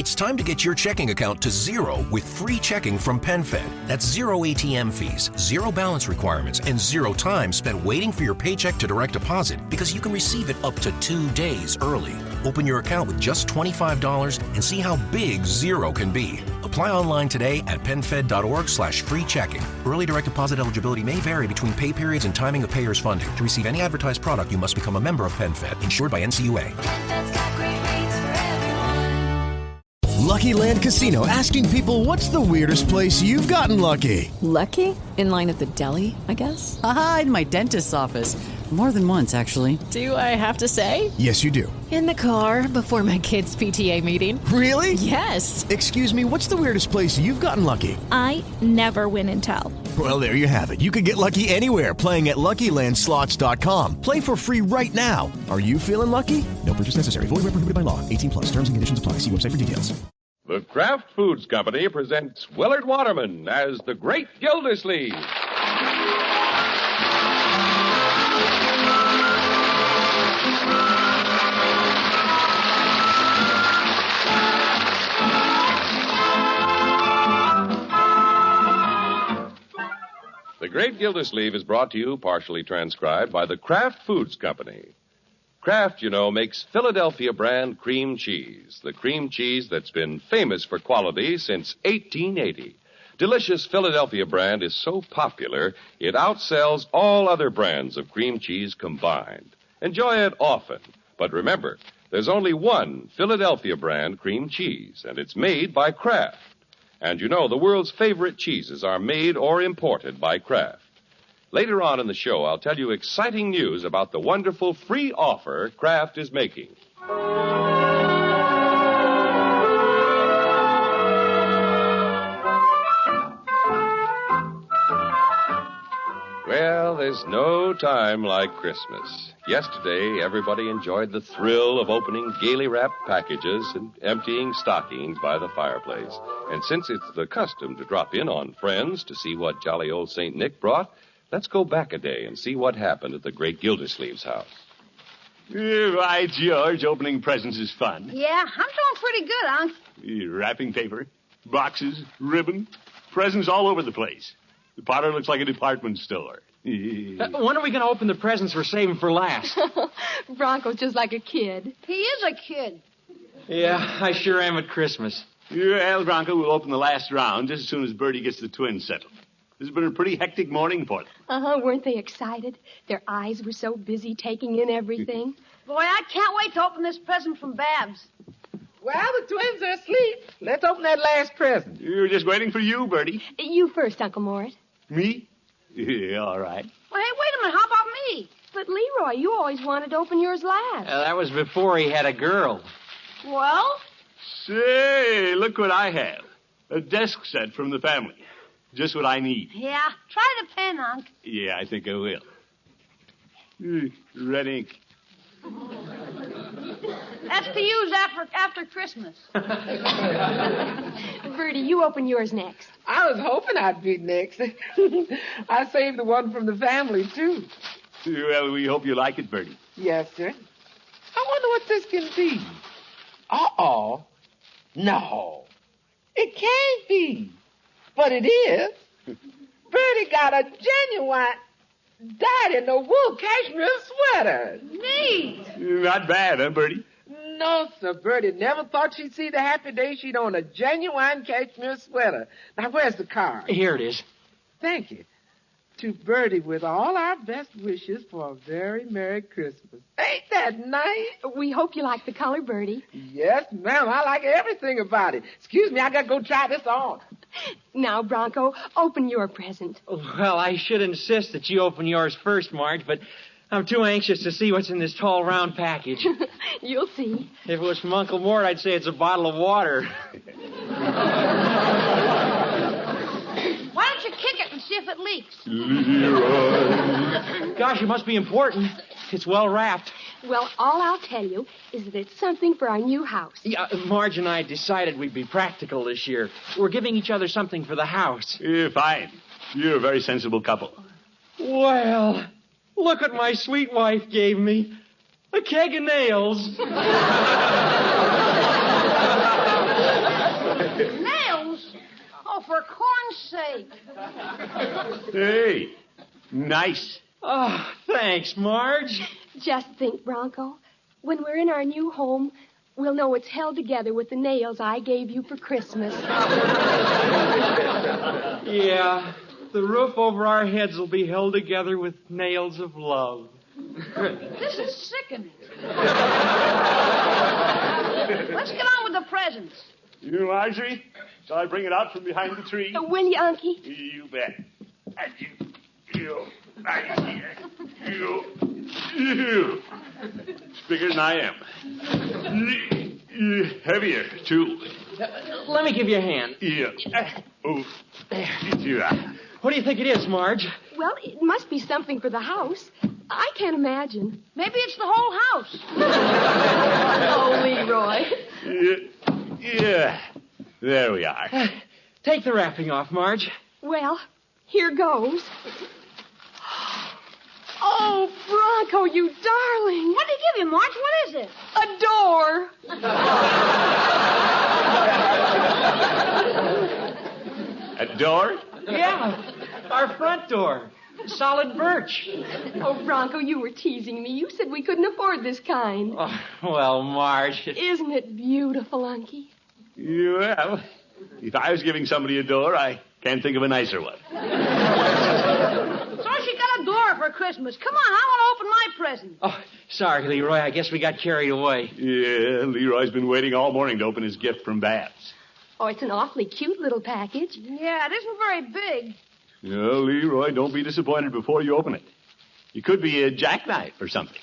It's time to get your checking account to zero with free checking from PenFed. That's zero ATM fees, zero balance requirements, and zero time spent waiting for your paycheck to direct deposit because you can receive it up to 2 days early. Open your account with just $25 and see how big zero can be. Apply online today at PenFed.org/free checking. Early direct deposit eligibility may vary between pay periods and timing of payer's funding. To receive any advertised product, you must become a member of PenFed, insured by NCUA. PenFed's got great rates for everyone. Lucky Land Casino, asking people, what's the weirdest place you've gotten lucky? Lucky? In line at the deli, I guess? Aha, in my dentist's office. More than once, actually. Do I have to say? Yes, you do. In the car before my kids' PTA meeting. Really? Yes. Excuse me, what's the weirdest place you've gotten lucky? I never win and tell. Well, there you have it. You can get lucky anywhere, playing at LuckyLandSlots.com. Play for free right now. Are you feeling lucky? No purchase necessary. Void where prohibited by law. 18+. Terms and conditions apply. See website for details. The Kraft Foods Company presents Willard Waterman as the Great Gildersleeve. The Great Gildersleeve is brought to you, partially transcribed, by the Kraft Foods Company. Kraft, you know, makes Philadelphia brand cream cheese, the cream cheese that's been famous for quality since 1880. Delicious Philadelphia brand is so popular, it outsells all other brands of cream cheese combined. Enjoy it often, but remember, there's only one Philadelphia brand cream cheese, and it's made by Kraft. And you know, the world's favorite cheeses are made or imported by Kraft. Later on in the show, I'll tell you exciting news about the wonderful free offer Kraft is making. Well, there's no time like Christmas. Yesterday, everybody enjoyed the thrill of opening gaily wrapped packages and emptying stockings by the fireplace. And since it's the custom to drop in on friends to see what jolly old St. Nick brought, let's go back a day and see what happened at the great Gildersleeve's house. Right, George. Opening presents is fun. Yeah, I'm doing pretty good, Unc. Wrapping paper, boxes, ribbon, presents all over the place. The parlor looks like a department store. When are we going to open the presents we're saving for last? Bronco's just like a kid. He is a kid. Yeah, I sure am at Christmas. Well, Bronco, we'll open the last round just as soon as Bertie gets the twins settled. This has been a pretty hectic morning for them. Weren't they excited? Their eyes were so busy taking in everything. Boy, I can't wait to open this present from Babs. Well, the twins are asleep. Let's open that last present. We were just waiting for you, Bertie. You first, Uncle Mort. Me? Yeah, all right. Well, hey, wait a minute. How about me? But, Leroy, you always wanted to open yours last. That was before he had a girl. Well? Say, look what I have. A desk set from the family. Just what I need. Yeah, try the pen, Unc. Yeah, I think I will. Red ink. That's to use after Christmas. Bertie, you open yours next. I was hoping I'd be next. I saved the one from the family, too. Well, we hope you like it, Bertie. Yes, sir. I wonder what this can be. Uh-oh. No. It can't be. But it is. Bertie got a genuine dyed-in-the-wool cashmere sweater. Neat. Not bad, huh, Bertie? No, sir. Bertie never thought she'd see the happy day she'd own a genuine cashmere sweater. Now, where's the card? Here it is. Thank you. To Bertie, with all our best wishes for a very Merry Christmas. Ain't that nice? We hope you like the color, Bertie. Yes, ma'am. I like everything about it. Excuse me, I got to go try this on. Now, Bronco, open your present. Well, I should insist that you open yours first, Marge, but I'm too anxious to see what's in this tall, round package. You'll see. If it was from Uncle Mort, I'd say it's a bottle of water. Why don't you kick it and see if it leaks? Gosh, it must be important. It's well wrapped. Well, all I'll tell you is that it's something for our new house. Yeah, Marge and I decided we'd be practical this year. We're giving each other something for the house. Fine. You're a very sensible couple. Well, look what my sweet wife gave me. A keg of nails. for corn's sake. Hey, nice. Oh, thanks, Marge. Just think, Bronco. When we're in our new home, we'll know it's held together with the nails I gave you for Christmas. Yeah, the roof over our heads will be held together with nails of love. This is sickening. Let's get on with the presents. You, Marjorie? Shall I bring it out from behind the tree? Will you, Unky? You bet. And you, It's bigger than I am. Heavier, too. Let me give you a hand. Yeah. Oh, yeah. What do you think it is, Marge? Well, it must be something for the house. I can't imagine. Maybe it's the whole house. Oh, Leroy. Yeah. There we are. Take the wrapping off, Marge. Well, here goes. Oh, Bronco, you darling. What did he give you, Marge? What is it? A door. A door? Yeah, our front door. Solid birch. Oh, Bronco, you were teasing me. You said we couldn't afford this kind. Oh, well, Marge. Isn't it beautiful, Unky? Well, if I was giving somebody a door, I can't think of a nicer one. So she got a door for Christmas. Come on, I want to open my present. Oh, sorry, Leroy. I guess we got carried away. Yeah, Leroy's been waiting all morning to open his gift from Babs. Oh, it's an awfully cute little package. Yeah, it isn't very big. No, Leroy, don't be disappointed before you open it. It could be a jackknife or something.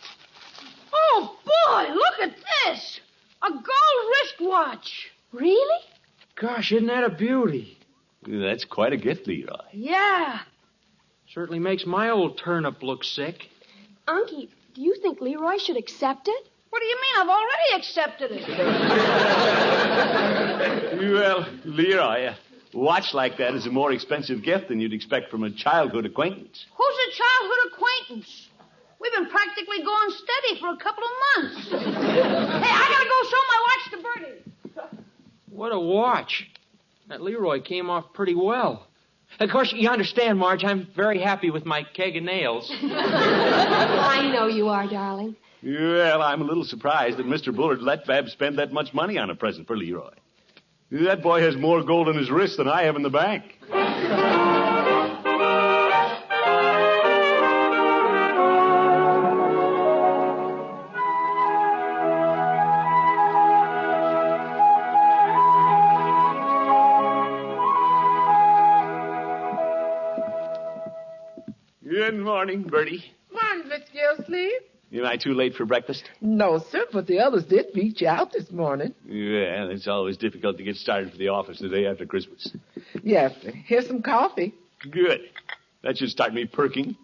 Oh, boy, look at this. A gold wristwatch. Really? Gosh, isn't that a beauty? That's quite a gift, Leroy. Yeah. Certainly makes my old turnip look sick. Unky, do you think Leroy should accept it? What do you mean? I've already accepted it. Well, Leroy, a watch like that is a more expensive gift than you'd expect from a childhood acquaintance. Who's a childhood acquaintance? We've been practically going steady for a couple of months. Hey, I gotta go show my watch to Bertie. What a watch. That Leroy came off pretty well. Of course, you understand, Marge, I'm very happy with my keg of nails. I know you are, darling. Well, I'm a little surprised that Mr. Bullard let Babs spend that much money on a present for Leroy. That boy has more gold in his wrist than I have in the bank. Good morning, Bertie. Morning, Miss Gildersleeve. Am I too late for breakfast? No, sir, but the others did beat you out this morning. Yeah, it's always difficult to get started for the office the day after Christmas. Yes, sir. Here's some coffee. Good. That should start me perking.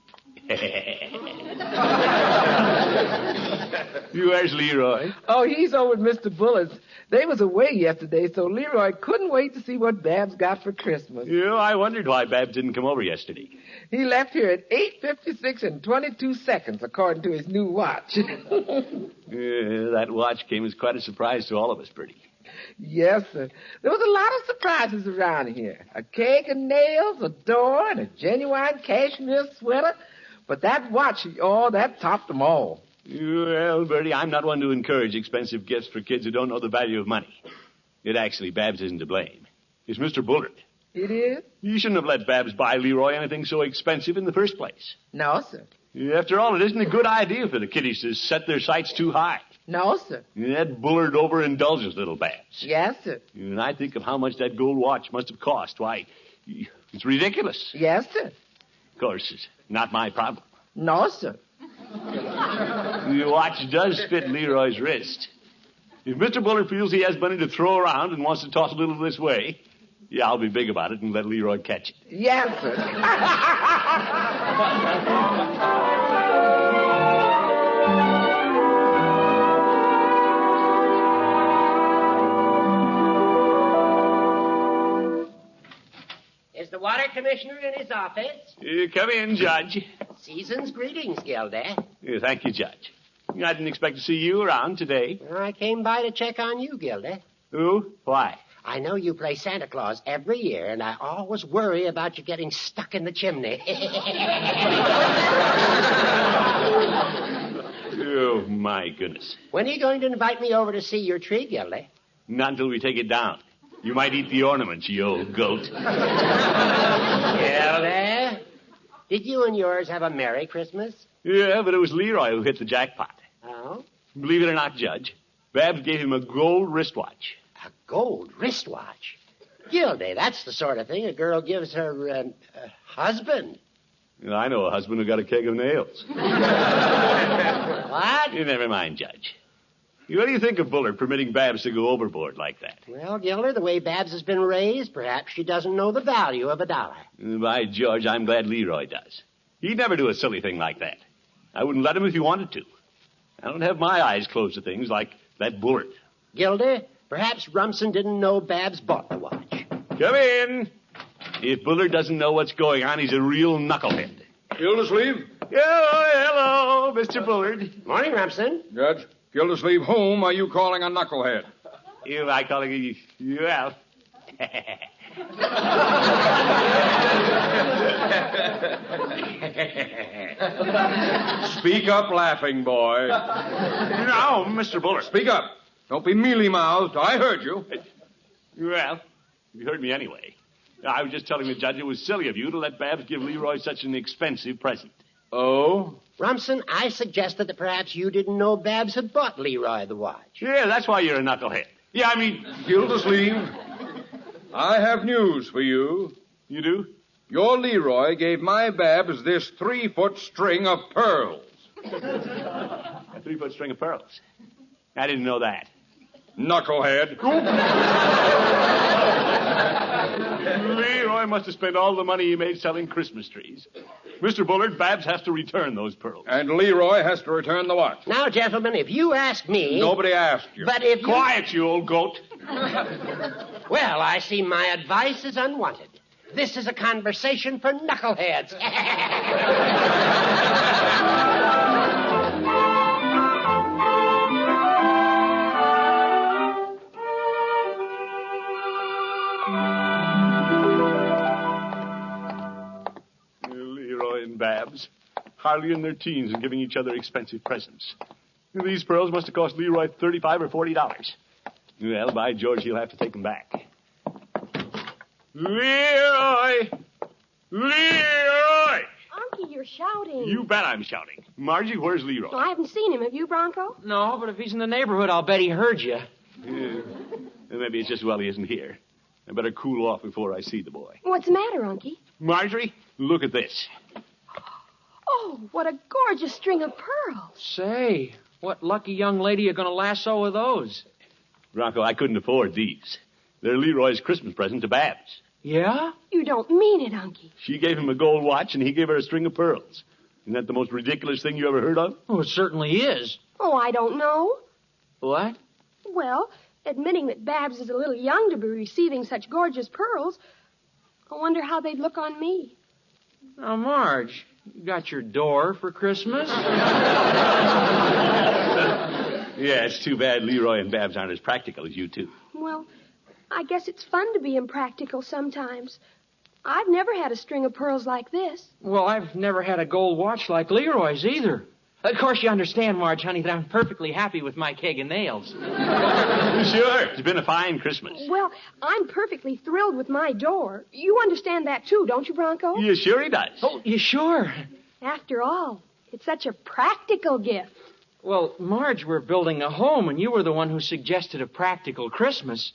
Where's Leroy? Oh, he's over at Mr. Bullard's. They was away yesterday, so Leroy couldn't wait to see what Babs got for Christmas. I wondered why Babs didn't come over yesterday. He left here at 8:56 and 22 seconds, according to his new watch. That watch came as quite a surprise to all of us, Bertie. Yes, sir. There was a lot of surprises around here. A keg of nails, a door, and a genuine cashmere sweater. But that watch, that topped them all. Well, Bertie, I'm not one to encourage expensive gifts for kids who don't know the value of money. Babs isn't to blame. It's Mr. Bullard. It is? You shouldn't have let Babs buy Leroy anything so expensive in the first place. No, sir. After all, it isn't a good idea for the kiddies to set their sights too high. No, sir. That Bullard overindulges little Babs. Yes, sir. And I think of how much that gold watch must have cost. Why, it's ridiculous. Yes, sir. Of course, it's not my problem. No, sir. The watch does fit Leroy's wrist. If Mr. Bullard feels he has money to throw around and wants to toss a little this way, I'll be big about it and let Leroy catch it. Yes, sir. Is the water commissioner in his office? Come in, Judge. Season's greetings, Gilda. Thank you, Judge. I didn't expect to see you around today. I came by to check on you, Gilda. Oh, why? I know you play Santa Claus every year, and I always worry about you getting stuck in the chimney. Oh, my goodness. When are you going to invite me over to see your tree, Gildy? Not until we take it down. You might eat the ornaments, you old goat. Gildy, did you and yours have a Merry Christmas? Yeah, but it was Leroy who hit the jackpot. Oh? Believe it or not, Judge, Babs gave him a gold wristwatch. A gold wristwatch? Gildy, that's the sort of thing a girl gives her husband. Well, I know a husband who got a keg of nails. What? Never mind, Judge. What do you think of Bullard permitting Babs to go overboard like that? Well, Gilder, the way Babs has been raised, perhaps she doesn't know the value of a dollar. By George, I'm glad Leroy does. He'd never do a silly thing like that. I wouldn't let him if he wanted to. I don't have my eyes closed to things like that Bullard. Gilder, perhaps Rumson didn't know Babs bought the watch. Come in. If Bullard doesn't know what's going on, he's a real knucklehead. Gildersleeve? Hello, Mr. Bullard. Morning, Rumson. Judge, Gildersleeve home, are you calling a knucklehead? You like calling you, well. Speak up, laughing boy. No, Mr. Bullard. Speak up. Don't be mealy-mouthed. I heard you. Well, you heard me anyway. I was just telling the judge it was silly of you to let Babs give Leroy such an expensive present. Oh? Rumson, I suggested that perhaps you didn't know Babs had bought Leroy the watch. Yeah, that's why you're a knucklehead. Yeah, I mean... Gildersleeve, I have news for you. You do? Your Leroy gave my Babs this 3-foot string of pearls. A 3-foot string of pearls? I didn't know that. Knucklehead. Leroy must have spent all the money he made selling Christmas trees. Mr. Bullard, Babs has to return those pearls. And Leroy has to return the watch. Now, gentlemen, if you ask me... Nobody asked you. But if you... Quiet, you old goat. Well, I see my advice is unwanted. This is a conversation for knuckleheads. Leroy and Babs, hardly in their teens and giving each other expensive presents. These pearls must have cost Leroy $35 or $40. Well, by George, he'll have to take them back. Leroy! Leroy! Unky, you're shouting. You bet I'm shouting. Margie, where's Leroy? Well, I haven't seen him. Have you, Bronco? No, but if he's in the neighborhood, I'll bet he heard you. Yeah. Maybe it's just well he isn't here. I better cool off before I see the boy. What's the matter, Unky? Marjorie, look at this. Oh, what a gorgeous string of pearls. Say, what lucky young lady are going to lasso with those? Bronco, I couldn't afford these. They're Leroy's Christmas present to Babs. Yeah? You don't mean it, Unky. She gave him a gold watch, and he gave her a string of pearls. Isn't that the most ridiculous thing you ever heard of? Oh, it certainly is. Oh, I don't know. What? Well, admitting that Babs is a little young to be receiving such gorgeous pearls, I wonder how they'd look on me. Now, Marge, you got your door for Christmas? Yeah, it's too bad Leroy and Babs aren't as practical as you two. Well, I guess it's fun to be impractical sometimes. I've never had a string of pearls like this. Well, I've never had a gold watch like Leroy's either. Of course, you understand, Marge, honey, that I'm perfectly happy with my keg of nails. Sure. It's been a fine Christmas. Well, I'm perfectly thrilled with my door. You understand that, too, don't you, Bronco? Yeah, sure he does. Oh, you sure? After all, it's such a practical gift. Well, Marge, we're building a home, and you were the one who suggested a practical Christmas.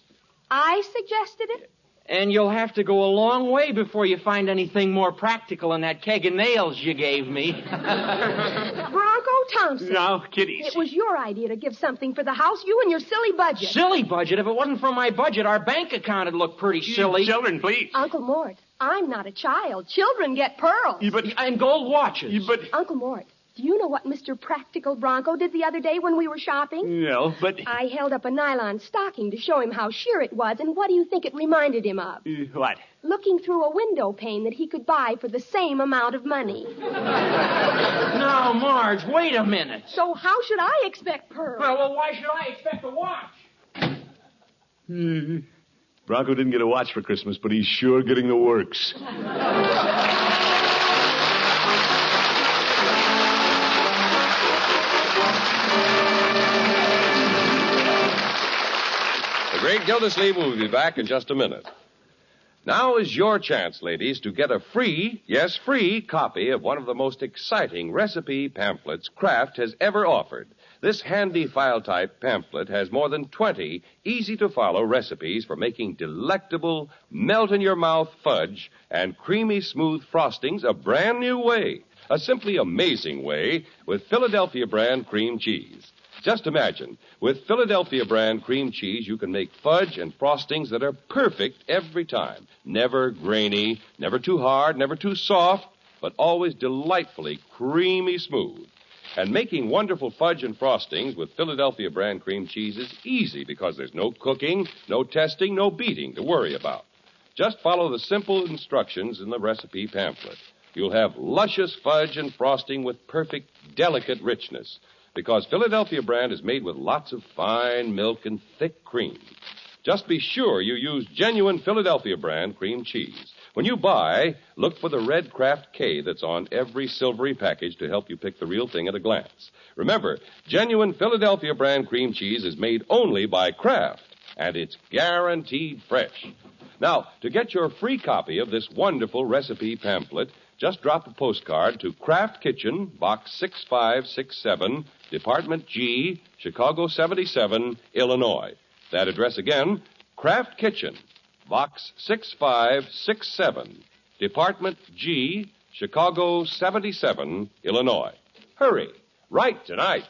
I suggested it? And you'll have to go a long way before you find anything more practical than that keg of nails you gave me. Bronco Thompson. No, kiddies. It was your idea to give something for the house, you and your silly budget. Silly budget? If it wasn't for my budget, our bank account would look pretty silly. Children, please. Uncle Mort, I'm not a child. Children get pearls. Yeah, but... And gold watches. Yeah, but... Uncle Mort, do you know what Mr. Practical Bronco did the other day when we were shopping? No, but... I held up a nylon stocking to show him how sheer it was, and what do you think it reminded him of? What? Looking through a window pane that he could buy for the same amount of money. Now, Marge, wait a minute. So how should I expect pearls? Well, why should I expect a watch? Bronco didn't get a watch for Christmas, but he's sure getting the works. The great Gildersleeve will be back in just a minute. Now is your chance, ladies, to get a free, yes, free copy of one of the most exciting recipe pamphlets Kraft has ever offered. This handy file-type pamphlet has more than 20 easy-to-follow recipes for making delectable, melt-in-your-mouth fudge and creamy smooth frostings a brand new way, a simply amazing way with Philadelphia brand cream cheese. Just imagine, with Philadelphia brand cream cheese, you can make fudge and frostings that are perfect every time. Never grainy, never too hard, never too soft, but always delightfully creamy smooth. And making wonderful fudge and frostings with Philadelphia brand cream cheese is easy because there's no cooking, no testing, no beating to worry about. Just follow the simple instructions in the recipe pamphlet. You'll have luscious fudge and frosting with perfect, delicate richness, because Philadelphia brand is made with lots of fine milk and thick cream. Just be sure you use genuine Philadelphia brand cream cheese. When you buy, look for the red Kraft K that's on every silvery package to help you pick the real thing at a glance. Remember, genuine Philadelphia brand cream cheese is made only by Kraft, and it's guaranteed fresh. Now, to get your free copy of this wonderful recipe pamphlet, just drop a postcard to Kraft Kitchen, Box 6567, Department G, Chicago 77, Illinois. That address again, Kraft Kitchen, Box 6567, Department G, Chicago 77, Illinois. Hurry, write tonight.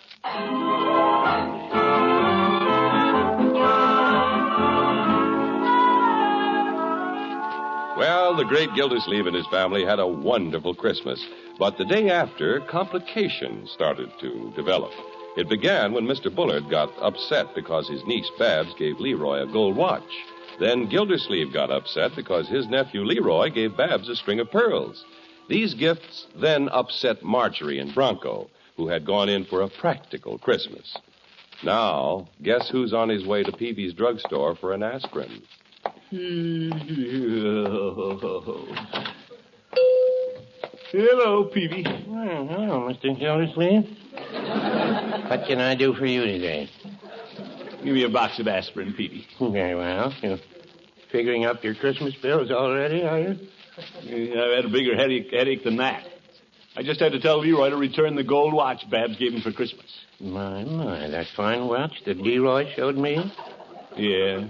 Well, the great Gildersleeve and his family had a wonderful Christmas. But the day after, complications started to develop. It began when Mr. Bullard got upset because his niece Babs gave Leroy a gold watch. Then Gildersleeve got upset because his nephew Leroy gave Babs a string of pearls. These gifts then upset Marjorie and Bronco, who had gone in for a practical Christmas. Now, guess who's on his way to Peavy's drugstore for an aspirin? Hello, Peavy. Well, hello, Mr. Gildersleeve. What can I do for you today? Give me a box of aspirin, Peavy. Very well. You figuring up your Christmas bills already, are you? I've had a bigger headache than that. I just had to tell Leroy to return the gold watch Babs gave him for Christmas. My, that fine watch that Leroy showed me? Yeah.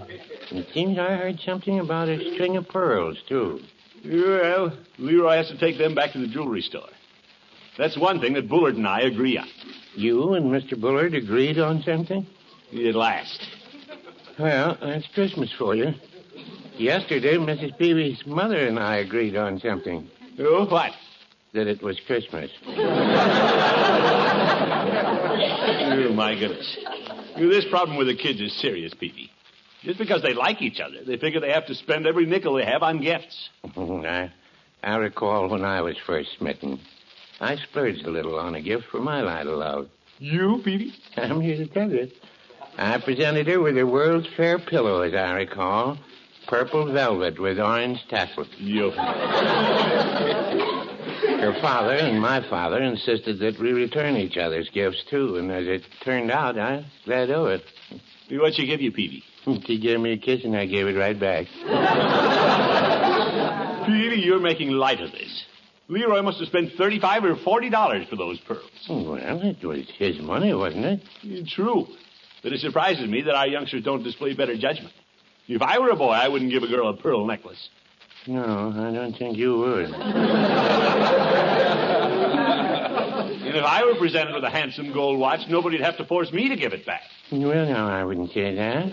It seems I heard something about a string of pearls, too. Well, Leroy has to take them back to the jewelry store. That's one thing that Bullard and I agree on. You and Mr. Bullard agreed on something? At last. Well, that's Christmas for you. Yesterday, Mrs. Peavy's mother and I agreed on something. Oh, what? That it was Christmas. Oh, my goodness. This problem with the kids is serious, Peavy. Just because they like each other, they figure they have to spend every nickel they have on gifts. I recall when I was first smitten. I splurged a little on a gift for my light of love. You, Peavy? I'm here to tell you. I presented her with a World's Fair pillow, as I recall. Purple velvet with orange tassel. Her father and my father insisted that we return each other's gifts, too. And as it turned out, I was glad of it. What'd she give you, Peavy? She gave me a kiss, and I gave it right back. Peavy, you're making light of this. Leroy must have spent $35 or $40 for those pearls. Well, it was his money, wasn't it? True. But it surprises me that our youngsters don't display better judgment. If I were a boy, I wouldn't give a girl a pearl necklace. No, I don't think you would. And if I were presented with a handsome gold watch, nobody'd have to force me to give it back. Well, no, I wouldn't say that.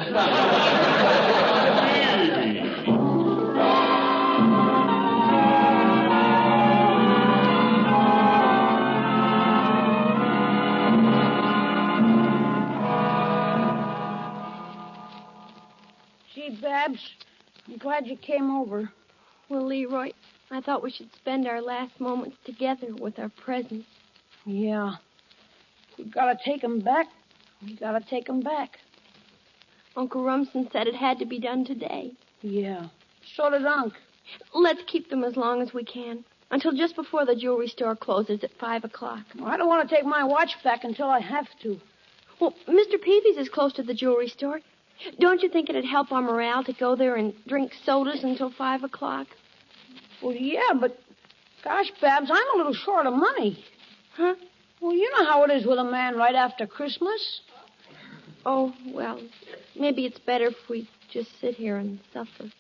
Gee, Babs, I'm glad you came over. Well, Leroy, I thought we should spend our last moments together with our presents. Yeah. We gotta take 'em back. We gotta take 'em back. Uncle Rumson said it had to be done today. Yeah, so did Unc. Let's keep them as long as we can, until just before the jewelry store closes at 5 o'clock. I don't want to take my watch back until I have to. Well, Mr. Peavy's is close to the jewelry store. Don't you think it'd help our morale to go there and drink sodas until 5 o'clock? Well, yeah, but gosh, Babs, I'm a little short of money. Huh? Well, you know how it is with a man right after Christmas. Oh, well, maybe it's better if we just sit here and suffer.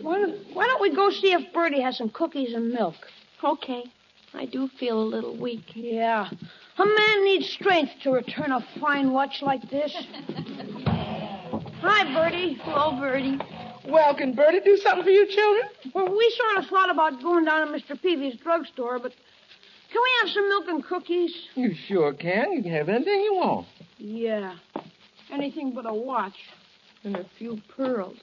Why don't we go see if Bertie has some cookies and milk? Okay. I do feel a little weak. Yeah. A man needs strength to return a fine watch like this. Hi, Bertie. Hello, Bertie. Well, can Bertie do something for you children? Well, we sort of thought about going down to Mr. Peavy's drugstore, but can we have some milk and cookies? You sure can. You can have anything you want. Yeah. Anything but a watch. And a few pearls.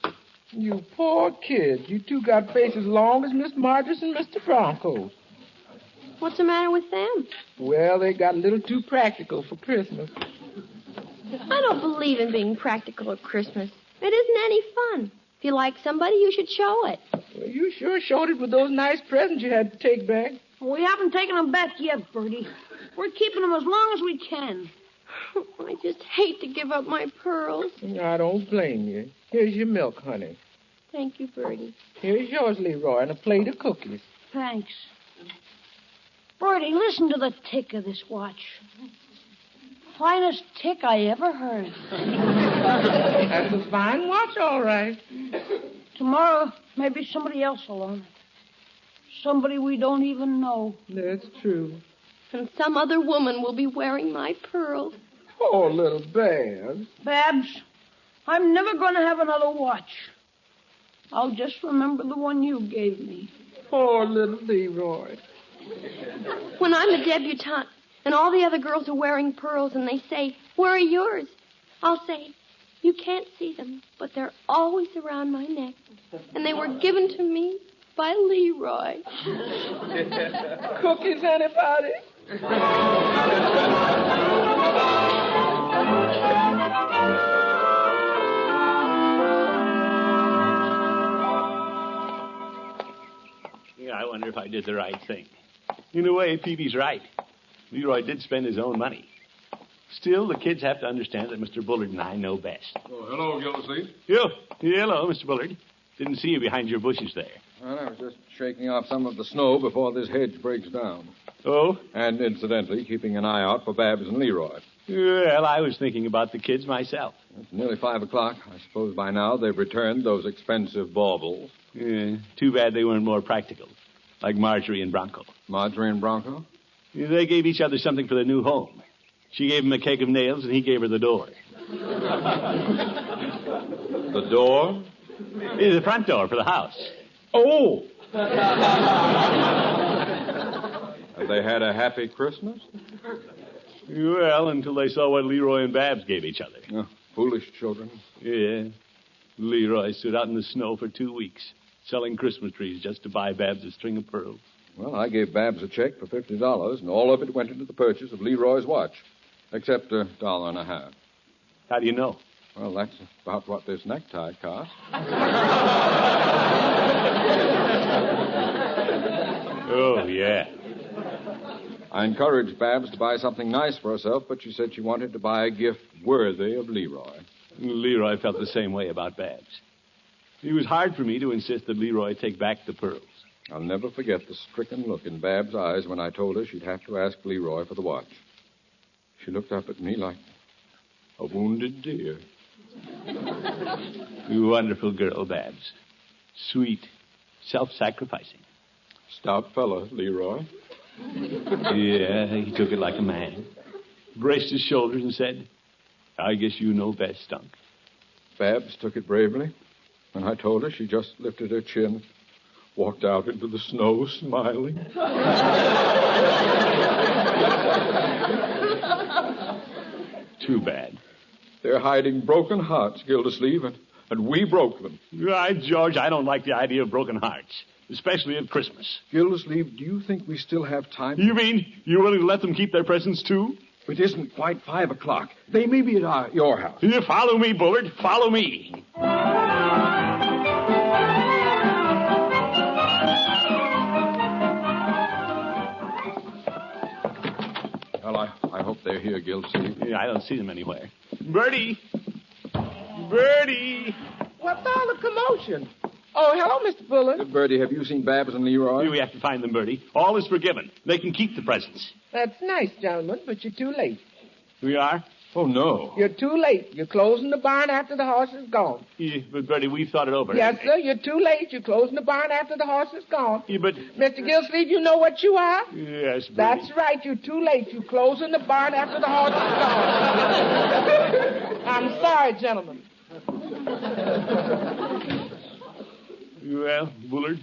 You poor kids. You two got faces long as Miss Marjorie and Mr. Bronco's. What's the matter with them? Well, they got a little too practical for Christmas. I don't believe in being practical at Christmas. It isn't any fun. If you like somebody, you should show it. Well, you sure showed it with those nice presents you had to take back. Well, we haven't taken them back yet, Bertie. We're keeping them as long as we can. I just hate to give up my pearls. I don't blame you. Here's your milk, honey. Thank you, Bertie. Here's yours, Leroy, and a plate of cookies. Thanks. Bertie, listen to the tick of this watch. Finest tick I ever heard. That's a fine watch, all right. Tomorrow, maybe somebody else will own it. Somebody we don't even know. That's true. And some other woman will be wearing my pearls. Poor little Babs. Babs, I'm never going to have another watch. I'll just remember the one you gave me. Poor little Leroy. When I'm a debutante and all the other girls are wearing pearls and they say, "Where are yours?" I'll say, "You can't see them, but they're always around my neck. And they were given to me by Leroy." Cookies, anybody? Yeah, I wonder if I did the right thing. In a way, Peavy's right. Leroy did spend his own money. Still, the kids have to understand that Mr. Bullard and I know best. Oh, hello, Gildersleeve. Hello, Mr. Bullard. Didn't see you behind your bushes there. Well, I was just shaking off some of the snow before this hedge breaks down. Oh? And incidentally, keeping an eye out for Babs and Leroy. Well, I was thinking about the kids myself. It's nearly 5 o'clock. I suppose by now they've returned those expensive baubles. Yeah, too bad they weren't more practical, like Marjorie and Bronco. Marjorie and Bronco? Yeah, they gave each other something for their new home. She gave him a keg of nails, and he gave her the door. The door? Yeah, the front door for the house. Oh! Have they had a happy Christmas? Well, until they saw what Leroy and Babs gave each other. Oh, foolish children. Yeah. Leroy stood out in the snow for 2 weeks, selling Christmas trees just to buy Babs a string of pearls. Well, I gave Babs a check for $50, and all of it went into the purchase of Leroy's watch, except $1.50. How do you know? Well, that's about what this necktie cost. Oh, yeah. I encouraged Babs to buy something nice for herself, but she said she wanted to buy a gift worthy of Leroy. Leroy felt the same way about Babs. It was hard for me to insist that Leroy take back the pearls. I'll never forget the stricken look in Babs' eyes when I told her she'd have to ask Leroy for the watch. She looked up at me like a wounded deer. You wonderful girl, Babs. Sweet, self-sacrificing. Stout fella, Leroy. Yeah, he took it like a man. Braced his shoulders and said, "I guess you know best, Unc." Babs took it bravely. When I told her, she just lifted her chin, walked out into the snow, smiling. Too bad. They're hiding broken hearts, Gildersleeve, and we broke them. Right, George, I don't like the idea of broken hearts, especially at Christmas. Gildersleeve, do you think we still have time? You mean you're willing to let them keep their presents, too? It isn't quite 5 o'clock. They may be at your house. Follow me, Bullard. Follow me. here, Gildersleeve. Yeah, I don't see them anywhere. Bertie! Bertie! What's all the commotion? Oh, hello, Mr. Bullard. Bertie, have you seen Babs and Leroy? We have to find them, Bertie. All is forgiven. They can keep the presents. That's nice, gentlemen, but you're too late. We are? Oh, no. You're too late. You're closing the barn after the horse is gone. Yeah, but, Bertie, we've thought it over. Yes, sir, you're too late. You're closing the barn after the horse is gone. Yeah, but... Mr. Gildersleeve, you know what you are? Yes, Bertie. That's right. You're too late. You're closing the barn after the horse is gone. I'm sorry, gentlemen. Well, Bullard,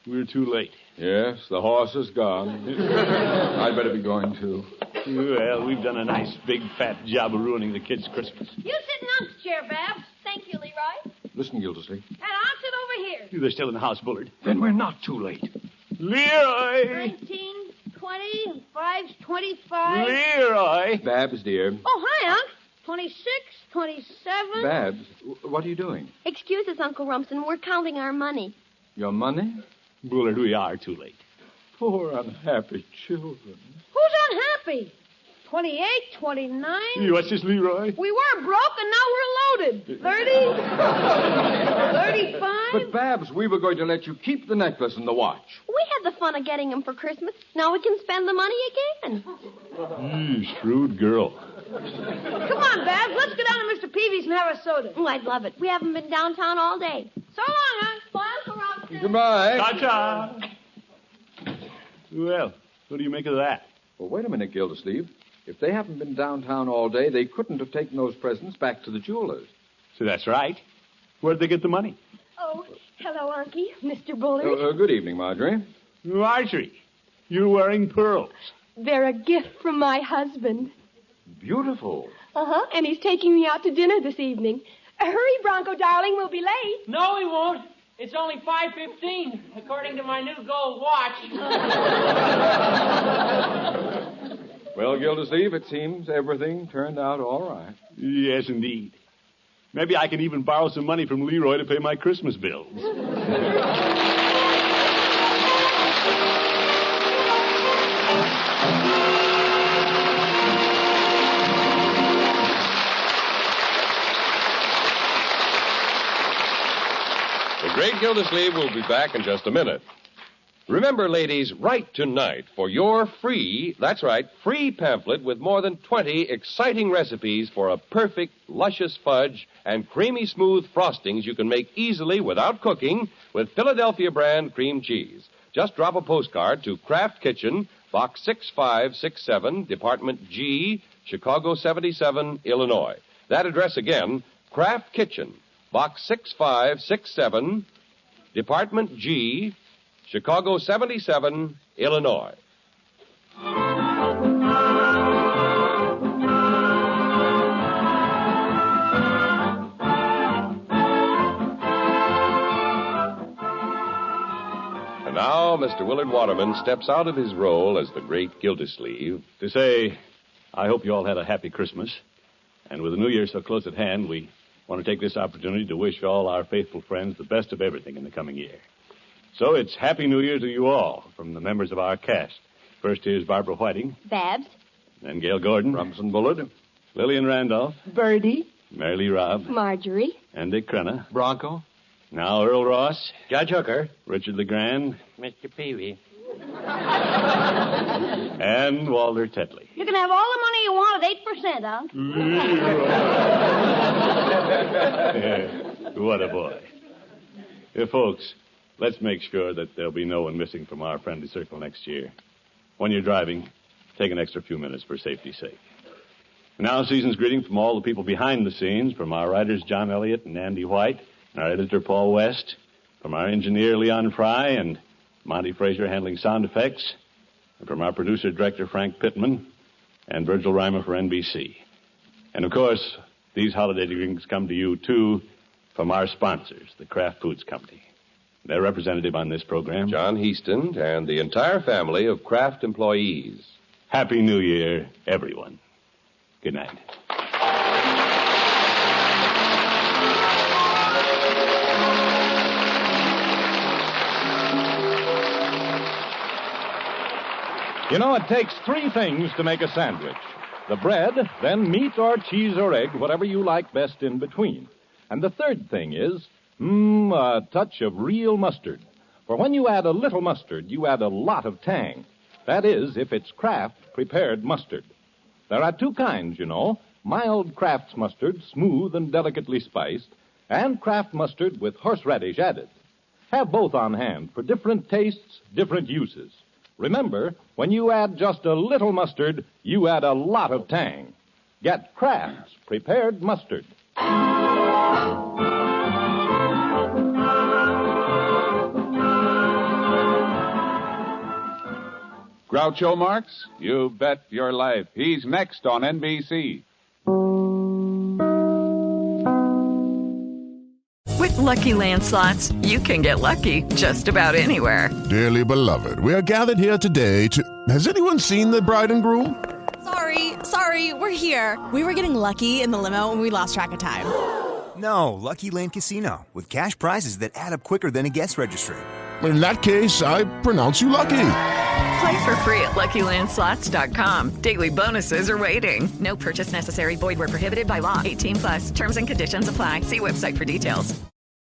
we're too late. Yes, the horse is gone. I'd better be going, too. Well, we've done a nice, big, fat job of ruining the kids' Christmas. You sit in Unc's chair, Babs. Thank you, Leroy. Listen, Gildersleeve. And I'll sit over here. They're still in the house, Bullard. Then we're not too late. Leroy! 19, 20, and 5's 25. Leroy! Babs, dear. Oh, hi, Unc. 26, 27. Babs, what are you doing? Excuse us, Uncle Rumson. We're counting our money. Your money? Bullard, we are too late. Poor unhappy children. Who's unhappy? 28, 29. What's this, Leroy? We were broke, and now we're loaded. 30, 35. But, Babs, we were going to let you keep the necklace and the watch. We had the fun of getting them for Christmas. Now we can spend the money again. Shrewd girl. Come on, Babs. Let's go down to Mr. Peavy's and have a soda. Oh, I'd love it. We haven't been downtown all day. So long, Unc. Bye, Uncle Robinson. Goodbye. Ta-ta. Well, what do you make of that? Well, wait a minute, Gildersleeve. If they haven't been downtown all day, they couldn't have taken those presents back to the jeweler's. So that's right. Where'd they get the money? Oh, hello, Unky. Mr. Bullard. Good evening, Marjorie. Marjorie, you're wearing pearls. They're a gift from my husband. Beautiful. Uh-huh, and he's taking me out to dinner this evening. Hurry, Bronco, darling. We'll be late. No, he won't. It's only 5:15, according to my new gold watch. Well, Gildersleeve, it seems everything turned out all right. Yes, indeed. Maybe I can even borrow some money from Leroy to pay my Christmas bills. The Great Gildersleeve will be back in just a minute. Remember, ladies, write tonight for your free, that's right, free pamphlet with more than 20 exciting recipes for a perfect, luscious fudge and creamy smooth frostings you can make easily without cooking with Philadelphia brand cream cheese. Just drop a postcard to Kraft Kitchen, Box 6567, Department G, Chicago 77, Illinois. That address again, Kraft Kitchen, Box 6567, Department G, Chicago 77, Illinois. And now, Mr. Willard Waterman steps out of his role as the Great Gildersleeve to say, I hope you all had a happy Christmas. And with the New Year so close at hand, we want to take this opportunity to wish all our faithful friends the best of everything in the coming year. So it's Happy New Year to you all from the members of our cast. First here's Barbara Whiting. Babs. Then Gail Gordon. Robinson Bullard. Lillian Randolph. Bertie. Mary Lee Robb. Marjorie. And Dick Crenna. Bronco. Now Earl Ross. Judge Hooker. Richard LeGrand. Mr. Peavy. And Walter Tetley. You can have all the money you want at 8%, Unc. What a boy. Here, folks, let's make sure that there'll be no one missing from our friendly circle next year. When you're driving, take an extra few minutes for safety's sake. Now, season's greeting from all the people behind the scenes, from our writers John Elliott and Andy White, and our editor Paul West, from our engineer Leon Fry and Monty Frazier handling sound effects, and from our producer-director Frank Pittman and Virgil Reimer for NBC. And, of course, these holiday greetings come to you, too, from our sponsors, the Kraft Foods Company. Their representative on this program, John Heaston, and the entire family of Kraft employees. Happy New Year, everyone. Good night. You know, it takes 3 things to make a sandwich. The bread, then meat or cheese or egg, whatever you like best in between. And the third thing is, a touch of real mustard. For when you add a little mustard, you add a lot of tang. That is, if it's Kraft prepared mustard. There are two kinds, you know. Mild Kraft's mustard, smooth and delicately spiced, and Kraft mustard with horseradish added. Have both on hand for different tastes, different uses. Remember, when you add just a little mustard, you add a lot of tang. Get Kraft's prepared mustard. Groucho Marx? You bet your life. He's next on NBC. With Lucky Land Slots, you can get lucky just about anywhere. Dearly beloved, we are gathered here today to... Has anyone seen the bride and groom? Sorry, we're here. We were getting lucky in the limo and we lost track of time. No, Lucky Land Casino, with cash prizes that add up quicker than a guest registry. In that case, I pronounce you lucky. Play for free at LuckyLandSlots.com. Daily bonuses are waiting. No purchase necessary. Void where prohibited by law. 18+. Terms and conditions apply. See website for details.